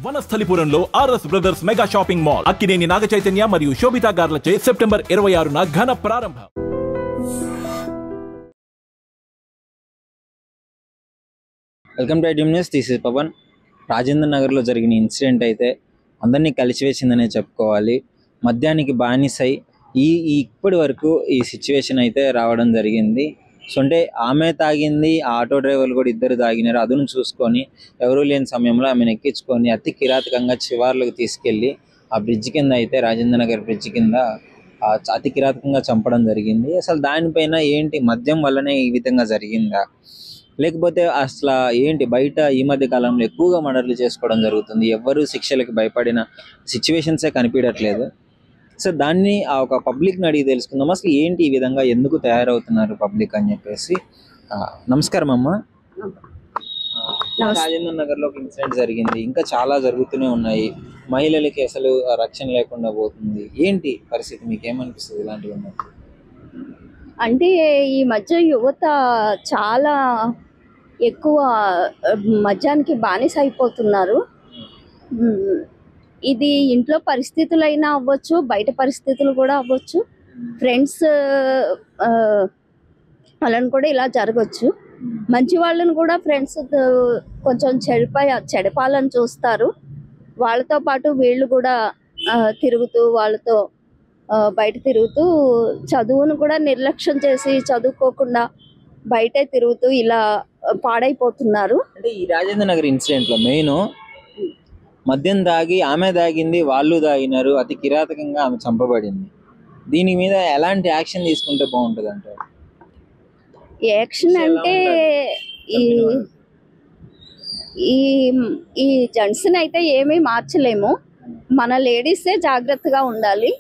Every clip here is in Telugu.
వనస్థలిపురంలో RS brothers mega shopping mall Akkineni Naga Chaitanya మరియు శోభితా గార్లచే సెప్టెంబర్ 26న ఘన ప్రారంభం. Welcome to iDream news. This is Pavan. రాజేంద్ర నగర్లో జరిగిన ఇన్సిడెంట్ అయితే అందరినీ కలిసివేసిందనే చెప్పుకోవాలి. మద్యానికి బానిసై ఇప్పటి వరకు ఈ సిచ్యువేషన్ అయితే రావడం జరిగింది. సో అంటే ఆమె తాగింది, ఆటో డ్రైవర్లు కూడా ఇద్దరు తాగినారు. అదును చూసుకొని ఎవరూ లేని సమయంలో ఆమెను ఎక్కించుకొని అతి కిరాతకంగా చివర్లకు తీసుకెళ్ళి ఆ బ్రిడ్జ్ కింద అయితే రాజేంద్ర నగర్ బ్రిడ్జ్ కింద అతి కిరాతకంగా చంపడం జరిగింది. అసలు దానిపైన ఏంటి, మద్యం వల్లనే ఈ విధంగా జరిగిందా, లేకపోతే అసలు ఏంటి, బయట ఈ మధ్య కాలంలో ఎక్కువగా మర్డర్లు చేసుకోవడం జరుగుతుంది, ఎవరు శిక్షలకు భయపడిన సిచ్యువేషన్సే కనిపించట్లేదు. సో దాన్ని ఒక పబ్లిక్ని అడిగి తెలుసుకుందాం, అసలు ఏంటి ఈ విధంగా ఎందుకు తయారవుతున్నారు పబ్లిక్ అని చెప్పేసి. నమస్కారం అమ్మ. రాజేంద్ర నగర్లో ఒక ఇన్సిడెంట్ జరిగింది, ఇంకా చాలా జరుగుతూనే ఉన్నాయి. మహిళలకి అసలు రక్షణ లేకుండా పోతుంది. ఏంటి పరిస్థితి, మీకు ఏమనిపిస్తుంది ఇలాంటివి ఉన్నప్పుడు? అంటే ఈ మధ్య యువత చాలా ఎక్కువ మద్యానికి బానిస అయిపోతున్నారు. ఇది ఇంట్లో పరిస్థితులైనా అవ్వచ్చు, బయట పరిస్థితులు కూడా అవ్వచ్చు, ఫ్రెండ్స్ వాళ్ళని కూడా ఇలా జరగచ్చు. మంచి వాళ్ళని కూడా ఫ్రెండ్స్ కొంచెం చెడపాలని చూస్తారు. వాళ్ళతో పాటు వీళ్ళు కూడా తిరుగుతూ వాళ్ళతో బయట తిరుగుతూ చదువును కూడా నిర్లక్ష్యం చేసి చదువుకోకుండా బయటే తిరుగుతూ ఇలా పాడైపోతున్నారు. అంటే ఈ రాజేంద్ర నగర్ ఇన్సిడెంట్ లో మెయిన్ మద్యం తాగి ఆమె తాగింది, వాళ్ళు తాగినారు, అతి కిరాతకంగా ఆమె చంపబడింది. దీని మీద ఎలాంటి యాక్షన్ తీసుకుంటే బాగుంటుంది అంటారు? యాక్షన్ అంటే ఈ జెంట్స్ని అయితే ఏమీ మార్చలేము. మన లేడీసే జాగ్రత్తగా ఉండాలి.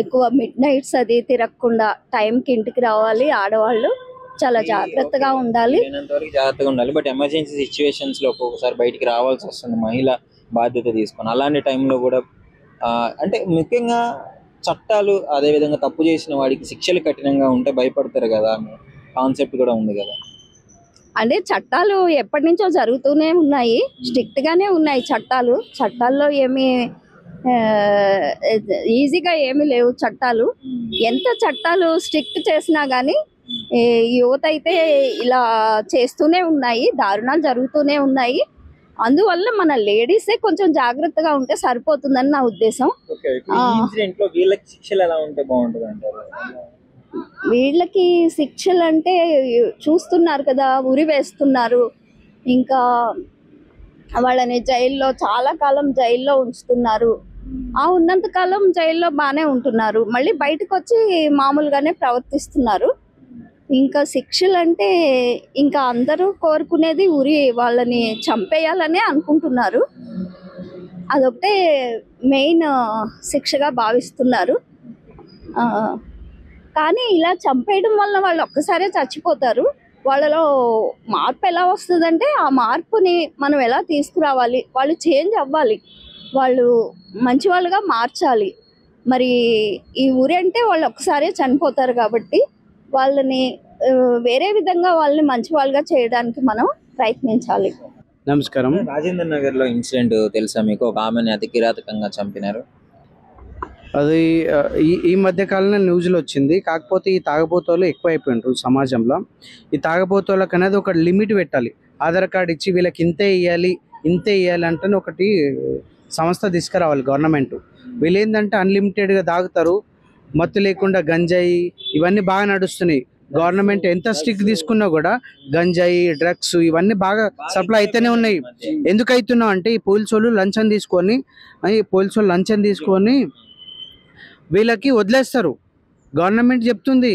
ఎక్కువ మిడ్ నైట్స్ అది తిరగకుండా టైంకి ఇంటికి రావాలి. ఆడవాళ్ళు చాలా జాగ్రత్తగా ఉండాలి. జాగ్రత్తగా ఉండాలి. బట్ ఎమర్జెన్సీ సిచ్యువేషన్స్ లో ఒక్కొక్కసారి బయటికి రావాల్సి వస్తుంది, మహిళ బాధ్యత తీసుకొని. అలాంటి టైంలో కూడా అంటే ముఖ్యంగా చట్టాలు, అదే విధంగా తప్పు చేసిన వాడికి శిక్షలు కఠినంగా ఉంటే భయపడతారు కదా, కాన్సెప్ట్ కూడా ఉంది కదా. అంటే చట్టాలు ఎప్పటి నుంచో జరుగుతూనే ఉన్నాయి, స్ట్రిక్ట్ గానే ఉన్నాయి చట్టాలు. చట్టాల్లో ఏమి ఈజీగా ఏమీ లేవు చట్టాలు. ఎంత చట్టాలు స్ట్రిక్ట్ చేసినా గానీ యువత అయితే ఇలా చేస్తూనే ఉన్నాయి, దారుణాలు జరుగుతూనే ఉన్నాయి. అందువల్ల మన లేడీసే కొంచెం జాగ్రత్తగా ఉంటే సరిపోతుందని నా ఉద్దేశం. వీళ్ళకి శిక్షలు అంటే చూస్తున్నారు కదా, ఉరి వేస్తున్నారు, ఇంకా వాళ్ళని జైల్లో చాలా కాలం జైల్లో ఉంచుతున్నారు. ఉన్నంత కాలం జైల్లో బాగానే ఉంటున్నారు, మళ్ళీ బయటకు వచ్చి మామూలుగానే ప్రవర్తిస్తున్నారు. ఇంకా శిక్షలు అంటే ఇంకా అందరూ కోరుకునేది ఉరి, వాళ్ళని చంపేయాలనే అనుకుంటున్నారు. అదొకటే మెయిన్ శిక్షగా భావిస్తున్నారు. కానీ ఇలా చంపేయడం వల్ల వాళ్ళు ఒక్కసారే చచ్చిపోతారు. వాళ్ళలో మార్పు ఎలా వస్తుందంటే ఆ మార్పుని మనం ఎలా తీసుకురావాలి, వాళ్ళు చేంజ్ అవ్వాలి, వాళ్ళు మంచి వాళ్ళుగా మార్చాలి. మరి ఈ ఊరి అంటే వాళ్ళు ఒక్కసారే చనిపోతారు కాబట్టి వాళ్ళని వేరే విధంగా వాళ్ళని మంచి వాళ్ళుగా చేయడానికి మనం ప్రయత్నించాలి. నమస్కారం. రాజేంద్ర నగర్ లో ఇన్సిడెంట్ తెలుసా మీకు? ఒక ఆమెని అతి కిరాతకంగా చంపినారు. అది ఈ మధ్య కాలంలో న్యూస్లో వచ్చింది. కాకపోతే ఈ తాగబోతోళ్ళు ఎక్కువైపోయినారు సమాజంలో. ఈ తాగబోతోళ్ళకి అనేది ఒక లిమిట్ పెట్టాలి. ఆధార్ కార్డు ఇచ్చి వీళ్ళకి ఇంతే ఇవ్వాలి అంటే ఒకటి సంస్థ తీసుకురావాలి గవర్నమెంట్. వీళ్ళు ఏంటంటే అన్లిమిటెడ్గా తాగుతారు, మత్తు లేకుండా గంజాయి ఇవన్నీ బాగా నడుస్తున్నాయి. గవర్నమెంట్ ఎంత స్ట్రిక్ట్ తీసుకున్నా కూడా గంజాయి, డ్రగ్స్ ఇవన్నీ బాగా సప్లై అయితేనే ఉన్నాయి. ఎందుకు అవుతున్నావు అంటే ఈ పోలీసు వాళ్ళు లంచం తీసుకొని వీళ్ళకి వదిలేస్తారు. గవర్నమెంట్ చెప్తుంది,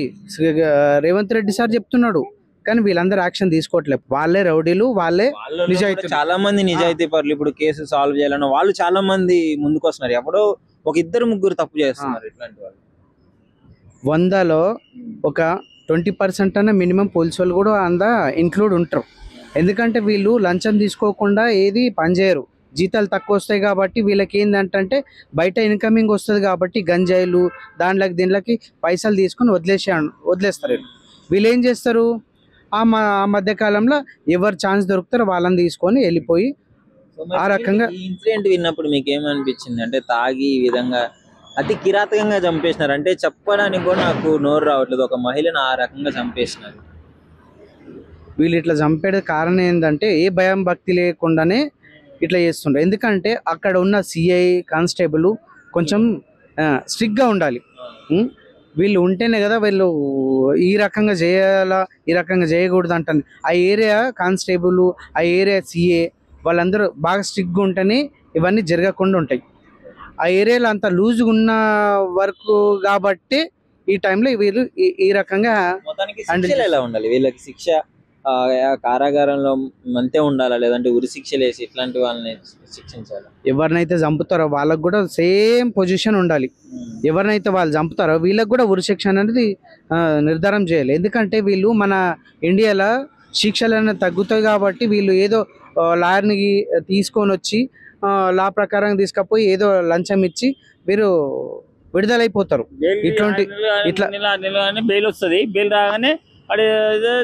రేవంత్ రెడ్డి సార్ చెప్తున్నాడు, కానీ వీళ్ళందరూ యాక్షన్ తీసుకోవట్లేదు. వాళ్ళే రౌడీలు, వాళ్ళే నిజాయితీ. చాలా మంది నిజాయితీ పరులు ఇప్పుడు కేసు సాల్వ్ చేయాలన్న వాళ్ళు చాలా మంది ముందుకు వస్తున్నారు. ఎప్పుడో ఒక ఇద్దరు ముగ్గురు తప్పు చేస్తున్నారు. ఇట్లాంటి వాళ్ళు 100లో ఒక 20% అన్న మినిమం పోలీసు వాళ్ళు కూడా ఇంక్లూడ్ ఉంటారు. ఎందుకంటే వీళ్ళు లంచం తీసుకోకుండా ఏది పనిచేయరు. జీతాలు తక్కువ వస్తాయి కాబట్టి వీళ్ళకి ఏంటంటే బయట ఇన్కమింగ్ వస్తుంది కాబట్టి గంజాయిలు దీనిలోకి పైసలు తీసుకొని వదిలేస్తారు. వీళ్ళు ఏం చేస్తారు, ఆ మధ్యకాలంలో ఎవరు ఛాన్స్ దొరుకుతారో వాళ్ళని తీసుకొని వెళ్ళిపోయి ఆ రకంగా ఈ ఇన్సిడెంట్ విన్నప్పుడు మీకు ఏమనిపించింది? అంటే తాగి ఈ విధంగా అతి కిరాతకంగా చంపేసినారు అంటే చెప్పడానికి కూడా నాకు నోరు రావట్లేదు. ఒక మహిళను ఆ రకంగా చంపేసినారు. వీళ్ళు ఇట్లా చంపేది కారణం ఏంటంటే ఏ భయం భక్తి లేకుండానే ఇట్లా చేస్తుండ్రు. ఎందుకంటే అక్కడ ఉన్న సిఐ కానిస్టేబుల్ కొంచెం స్ట్రిక్ట్గా ఉండాలి. వీళ్ళు ఉంటేనే కదా వీళ్ళు ఈ రకంగా చేయాలా ఈ రకంగా చేయకూడదు అంటాను. ఆ ఏరియా కానిస్టేబుల్ ఆ ఏరియా సిఏ వాళ్ళందరూ బాగా స్ట్రిక్ట్గా ఉంటేనే ఇవన్నీ జరగకుండా ఉంటాయి. ఆ ఏరియాలో అంత లూజ్గా ఉన్న వరకు కాబట్టి ఈ టైంలో వీళ్ళు ఈ రకంగా మొత్తానికి శిక్షలు ఎలా ఉండాలి వీళ్ళకి? శిక్ష కారాగారంలో అంతే ఉండాలా, లేదంటే ఉరి శిక్షలు వేసి ఇట్లాంటి వాళ్ళని శిక్షించాలా? ఎవరినైతే చంపుతారో వాళ్ళకు కూడా సేమ్ పొజిషన్ ఉండాలి. ఎవరినైతే వాళ్ళు చంపుతారో వీళ్ళకి కూడా ఉరి శిక్ష అనేది నిర్ధారం చేయాలి. ఎందుకంటే వీళ్ళు మన ఇండియాలో శిక్షలు తగ్గుతాయి కాబట్టి వీళ్ళు ఏదో లాయర్ని తీసుకొని వచ్చి లా ప్రకారం తీసుకపోయి ఏదో లంచం ఇచ్చి వీరు విడుదలైపోతారు. ఇట్లాంటి బెయిల్ వస్తుంది. బెయిల్ రాగానే అడే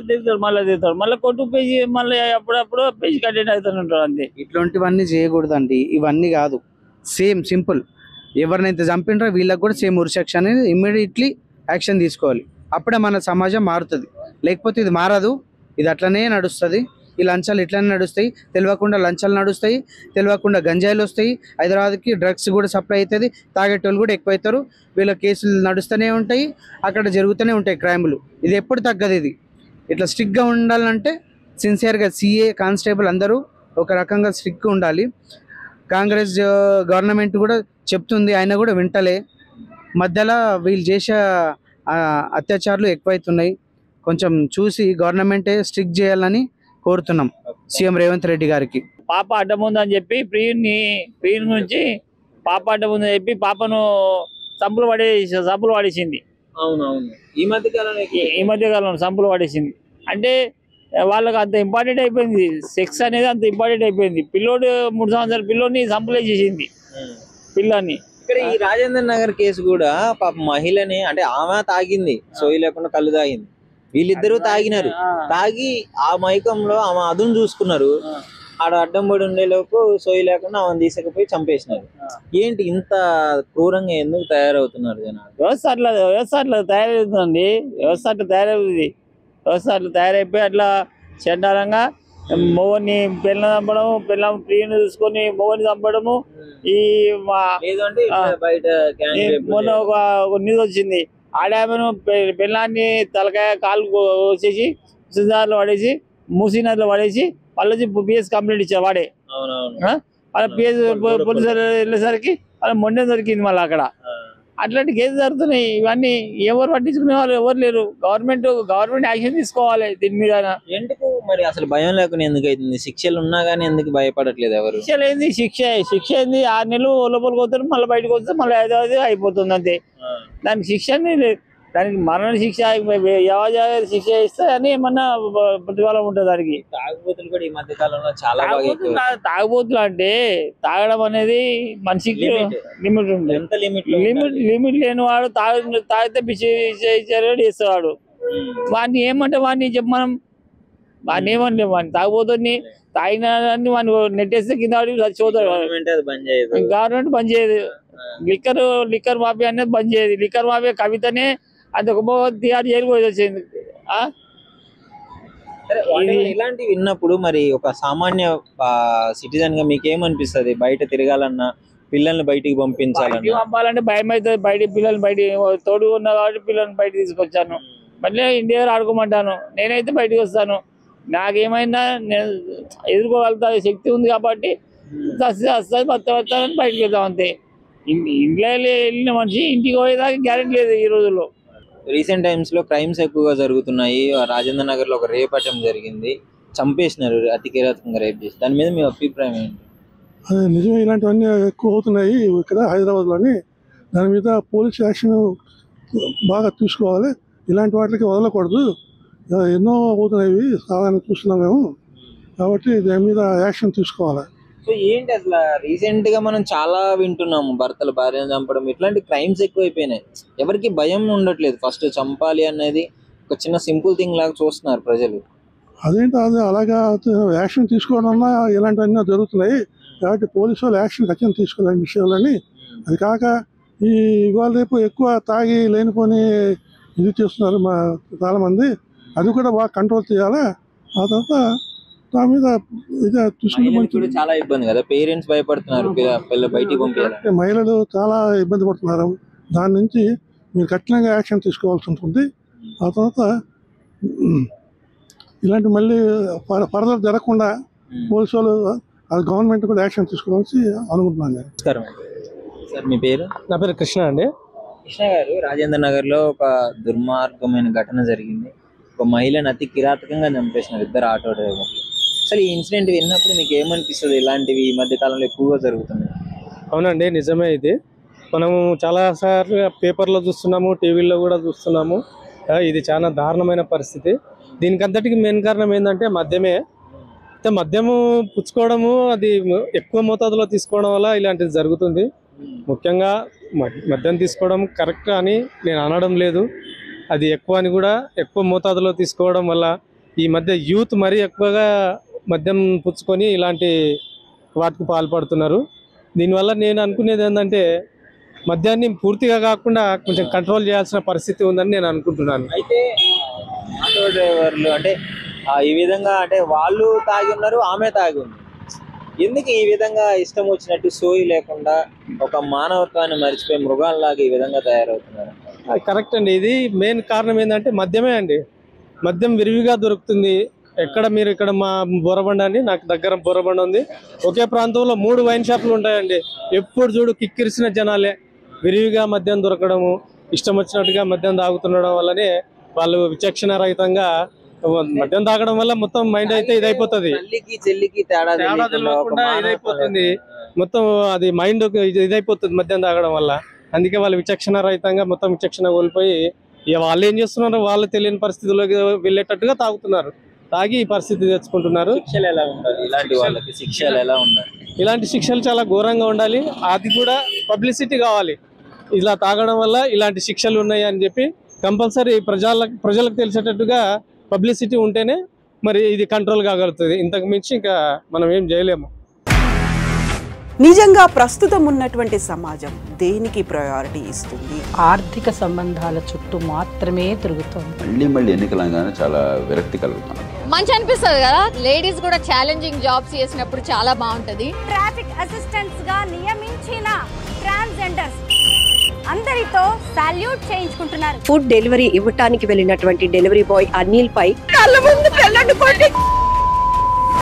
దిగుతాడు, మళ్ళీ దిగుతాడు, మళ్ళీ కొట్టు పేజీ మళ్ళీ అప్పుడప్పుడు పేజీ కంటెంట్ అవుతుంటారు. అంతే. ఇట్లాంటివన్నీ చేయకూడదండి. ఇవన్నీ కాదు, సేమ్ సింపుల్. ఎవరినైతే చంపినరో వీళ్ళకి కూడా సేమ్ ఉరి శిక్ష అనేది ఇమ్మీడియట్లీ యాక్షన్ తీసుకోవాలి. అప్పుడే మన సమాజం మారుతుంది. లేకపోతే ఇది మారదు. ఇది అట్లనే నడుస్తుంది. ఈ లంచాలు ఇట్లనే నడుస్తాయి. తెలియకుండా లంచాలు నడుస్తాయి, తెలియకుండా గంజాయిలు వస్తాయి. హైదరాబాద్కి డ్రగ్స్ కూడా సప్లై అవుతుంది. తాగేటోళ్ళు కూడా ఎక్కువవుతారు. వీళ్ళ కేసులు నడుస్తూనే ఉంటాయి, అక్కడ జరుగుతూనే ఉంటాయి క్రైములు. ఇది ఎప్పుడు తగ్గదు. ఇది ఇట్లా స్ట్రిక్ట్గా ఉండాలంటే సిన్సియర్గా సిఏ కానిస్టేబుల్ అందరూ ఒక రకంగా స్ట్రిక్ట్గా ఉండాలి. కాంగ్రెస్ గవర్నమెంట్ కూడా చెప్తుంది, ఆయన కూడా వింటలే. మధ్యలో వీళ్ళు చేసే అత్యాచారాలు ఎక్కువైతున్నాయి. కొంచెం చూసి గవర్నమెంటే స్ట్రిక్ట్ చేయాలని కోరుతున్నాం సీఎం రేవంత్ రెడ్డి గారికి. పాప అడ్డం ఉందని చెప్పి ప్రియుని నుంచి పాప అడ్డం ఉందని చెప్పి పాపను సంపులు పడేసింది. అవునవును. ఈ మధ్య కాలంలో సంపులు పడేసింది. అంటే వాళ్ళకి అంత ఇంపార్టెంట్ అయిపోయింది. సెక్స్ అనేది అంత ఇంపార్టెంట్ అయిపోయింది. పిల్లోడు 3 సంవత్సరాల పిల్లోని సంపులే చేసింది పిల్లని. ఇక్కడ ఈ రాజేంద్ర నగర్ కేసు కూడా పాప మహిళని, అంటే ఆమె తాగింది, సోయి లేకుండా కళ్ళు తాగింది. వీళ్ళిద్దరూ తాగినారు. తాగి ఆ మైకంలో ఆమె అదును చూసుకున్నారు. ఆడ అడ్డం పడి ఉండేలోపు సోయి లేకుండా ఆమెను తీసుకుపోయి చంపేసినారు. ఏంటి ఇంత క్రూరంగా ఎందుకు తయారవుతున్నారు జనాలు? వ్యవస్థ అట్లా తయారవుతుందండి. వ్యవస్థ అట్లా తయారైపోయి అట్లా చెడ్డారంగా మొగని పిల్లలు చంపడము, ప్రియుని చూసుకొని మొగని చంపడము. ఈ బయట మొన్న ఒక న్యూస్ వచ్చింది. ఆడామెను పిల్లాన్ని తలకాయ కాలు వచ్చేసి సిద్ధార్థలో పడేసి మూసీనదిలో పడేసి వాళ్ళకి పిఎస్ కంప్లైంట్ ఇచ్చారు. వాడే వాళ్ళ పిఎస్ పోలీసు వెళ్ళేసరికి వాళ్ళ మొండె దొరికింది మళ్ళీ అక్కడ. అట్లాంటి కేసులు జరుగుతున్నాయి. ఇవన్నీ ఎవరు పట్టించుకునే వాళ్ళు ఎవరు లేరు. గవర్నమెంట్ యాక్షన్ తీసుకోవాలి దీని మీద. ఎందుకు మరి అసలు భయం లేకుండా ఎందుకు అవుతుంది? శిక్షలు ఉన్నా గానీ ఎందుకు భయపడట్లేదు ఎవరు? శిక్షలు ఏంది? శిక్ష ఏంది? 6 నెలలు లోపలికి వస్తారు, మళ్ళీ బయటకు వస్తే మళ్ళీ 5వ అయిపోతుంది అంతే. దానికి శిక్ష దానికి మరణ శిక్ష యావజాగ్రత్త శిక్ష ఇస్తే అని ఏమన్నా ప్రతిఫలం ఉంటుంది దానికి. తాగుబోతులు కూడా ఈ మధ్య కాలంలో చాలా తాగుబోతులు అంటే తాగడం అనేది మనిషికి లిమిట్ ఉంటుంది. లిమిట్ లేని వాడు తాగితే ఇచ్చేవాడు. వాడిని ఏమంటే వాడిని మనం వాడిని ఏమంటే వాడిని తాగుబోతుని తాగిన వాడిని నెట్టేస్తే కింద వాడి చచ్చిపోతాడు. గవర్నమెంట్ బంద్ చేయదు. లిక్కర్ మాఫియా అనేది బంద్ చేయదు. లిక్కర్ మాఫియా కవితనే అంత గొప్ప తిహార్ జైలుకి పోయి వచ్చింది. ఇలాంటివి విన్నప్పుడు మరి ఒక సామాన్య సిటిజన్ గా మీకేమనిపిస్తుంది? బయట తిరగాలన్నా, పిల్లల్ని బయటికి పంపాలంటే భయం అవుతుంది. పిల్లల్ని బయట తోడు ఉన్నా కాబట్టి పిల్లల్ని బయట తీసుకొచ్చాను. మళ్ళీ ఇండియా ఆడుకోమంటాను. నేనైతే బయటకు వస్తాను. నాకేమైనా నేను ఎదుర్కోగలుగుతా శక్తి ఉంది కాబట్టి వస్తుంది బయటకు వెళ్తాం అంతే. ఇంట్లో వెళ్ళిన మనిషి ఇంటికి పోయేదాకా గ్యారెంటీ లేదు ఈ రోజుల్లో. రీసెంట్ టైమ్స్ లో క్రైమ్స్ ఎక్కువగా జరుగుతున్నాయి. రాజేంద్ర నగర్ లో ఒక రేప్ అటెంప్ట్ జరిగింది, చంపేసినారు, అతి కిరాతకంగా రేప్ చేసి. దాని మీద మీ అభిప్రాయం ఏంటి? అదే నిజమే, ఇలాంటివన్నీ ఎక్కువ అవుతున్నాయి ఇక్కడ హైదరాబాద్లోని. దాని మీద పోలీస్ యాక్షన్ బాగా తీసుకోవాలి. ఇలాంటి వాటికి వదలకూడదు. ఎన్నో అవుతున్నాయి, సాధారణ చూస్తున్నాం మేము. కాబట్టి దాని మీద యాక్షన్ తీసుకోవాలి. సో ఏంటి అసలు రీసెంట్ గా మనం చాలా వింటున్నాము, భర్తలు భార్యను చంపడం, ఇట్లాంటి క్రైమ్స్ ఎక్కువైపోయినాయి. ఎవరికి భయం ఉండట్లేదు. ఫస్ట్ చంపాలి అనేది ఒక చిన్న సింపుల్ థింగ్ లాగా చూస్తున్నారు ప్రజలు. అదేంటి అది అలాగా యాక్షన్ తీసుకోవడం వల్ల ఇలాంటివన్నీ జరుగుతున్నాయి కాబట్టి పోలీసు వాళ్ళు యాక్షన్ ఖచ్చితంగా తీసుకోలేని విషయాలని. అది కాక ఈ ఇవాళ రేపు ఎక్కువ తాగి లేనిపోని ఇది చేస్తున్నారు చాలామంది. అది కూడా బాగా కంట్రోల్ చేయాలి. ఆ తర్వాత దాని మీద ఇది చూసుకుంటే చాలా ఇబ్బంది కదా, పేరెంట్స్ భయపడుతున్నారు బయటికి పంపించాలి. మహిళలు చాలా ఇబ్బంది పడుతున్నారు. దాని నుంచి మీరు కఠినంగా యాక్షన్ తీసుకోవాల్సి ఉంటుంది. ఆ తర్వాత ఇలాంటి మళ్ళీ ఫర్దర్ జరగకుండా పోలీసు వాళ్ళు అది గవర్నమెంట్ కూడా యాక్షన్ తీసుకోవాల్సి అనుకుంటున్నాను. నమస్కారం సార్, మీ పేరు? నా పేరు కృష్ణ అండి. కృష్ణ గారు, రాజేంద్ర నగర్ లో ఒక దుర్మార్గమైన ఘటన జరిగింది. ఒక మహిళను అతి కిరాతకంగా చంపేసినారు ఇద్దరు ఆటో డ్రైవర్లు. అసలు ఈ ఇన్సిడెంట్ విన్నప్పుడు మీకు ఏమనిపిస్తుంది? ఇలాంటివి ఈ మధ్య కాలంలో ఎక్కువగా జరుగుతున్నాయి. అవునండి, నిజమే. ఇది మనము చాలాసార్లు పేపర్లో చూస్తున్నాము, టీవీలో కూడా చూస్తున్నాము. ఇది చాలా దారుణమైన పరిస్థితి. దీనికంతటికి మెయిన్ కారణం ఏంటంటే మద్యమే. మద్యము పుచ్చుకోవడము, అది ఎక్కువ మోతాదులో తీసుకోవడం వల్ల ఇలాంటిది జరుగుతుంది. ముఖ్యంగా మద్యం తీసుకోవడం కరెక్ట్ అని నేను అనడం లేదు, అది ఎక్కువ అని కూడా. ఎక్కువ మోతాదులో తీసుకోవడం వల్ల ఈ మధ్య యూత్ మరీ ఎక్కువగా మద్యం పుచ్చుకొని ఇలాంటి వాటికి పాల్పడుతున్నారు. దీనివల్ల నేను అనుకునేది ఏంటంటే మద్యాన్ని పూర్తిగా కాకుండా కొంచెం కంట్రోల్ చేయాల్సిన పరిస్థితి ఉందని నేను అనుకుంటున్నాను. అయితే ఆటో డ్రైవర్లు అంటే ఈ విధంగా అంటే వాళ్ళు తాగి ఉన్నారు, ఆమె తాగి ఉంది. ఎందుకు ఈ విధంగా ఇష్టం వచ్చినట్టు సోయి లేకుండా ఒక మానవత్వాన్ని మర్చిపోయి మృగాల్లాగా ఈ విధంగా తయారవుతున్నారు? అది కరెక్ట్ అండి. ఇది మెయిన్ కారణం ఏంటంటే మద్యమే అండి. మద్యం విరివిగా దొరుకుతుంది. ఎక్కడ మీరు ఇక్కడ మా బోరబండ అండి, నాకు దగ్గర బోరబండ ఉంది. ఒకే ప్రాంతంలో 3 వైన్ షాపులు ఉంటాయండి. ఎప్పుడు చూడు కిక్కిరిసిన జనాలే. విరివిగా మద్యం దొరకడము, ఇష్టం వచ్చినట్టుగా మద్యం తాగుతుండడం వల్లనే వాళ్ళు విచక్షణ రహితంగా మద్యం తాగడం వల్ల మొత్తం మైండ్ అయితే ఇదైపోతుంది, చెల్లికి తేడా తెలియకుండా ఇదైపోతుంది. మొత్తం అది మైండ్ ఇదైపోతుంది మద్యం తాగడం వల్ల. అందుకే వాళ్ళు విచక్షణ రహితంగా మొత్తం విచక్షణ కోల్పోయి వాళ్ళు ఏం చేస్తున్నారు, వాళ్ళు తెలియని పరిస్థితుల్లోకి వెళ్ళేటట్టుగా తాగుతున్నారు. తాగి ఈ పరిస్థితి తెచ్చుకుంటున్నారు. శిక్షలు ఎలా ఉండాలి ఇలాంటి వాళ్ళకి? శిక్షలు ఎలా ఉండాలి? ఇలాంటి శిక్షలు చాలా ఘోరంగా ఉండాలి. అది కూడా పబ్లిసిటీ కావాలి. ఇలా తాగడం వల్ల ఇలాంటి శిక్షలు ఉన్నాయి అని చెప్పి కంపల్సరీ ప్రజలకు తెలిసేటట్టుగా పబ్లిసిటీ ఉంటేనే మరి ఇది కంట్రోల్ కాగలుగుతుంది. ఇంతకు మించి ఇంకా మనం ఏం చేయలేము. నిజంగా ప్రస్తుతం ఉన్నటువంటి సమాజం దేనికి ప్రయారిటీ ఇస్తుంది? ఆర్థిక సంబంధాల చుట్టూ మాత్రమే తిరుగుతుంది. మళ్ళీ ఎన్నికలంగానే చాలా విరక్తి కలుగుతున్నాం. మంచి అనిపిస్తుంది కదా, లేడీస్ కూడా ఛాలెంజింగ్ జాబ్స్ చేసినప్పుడు చాలా బాగుంటది. ట్రాఫిక్ అసిస్టెంట్స్ గా నియమించిన ట్రాన్స్జెండర్స్ అందరితో సాల్యూట్ చేయించుకుంటున్నారు. ఫుడ్ డెలివరీ ఇవ్వటానికి వెళ్ళినటువంటి డెలివరీ బాయ్ అనిల్ పై కళ్ళ ముందు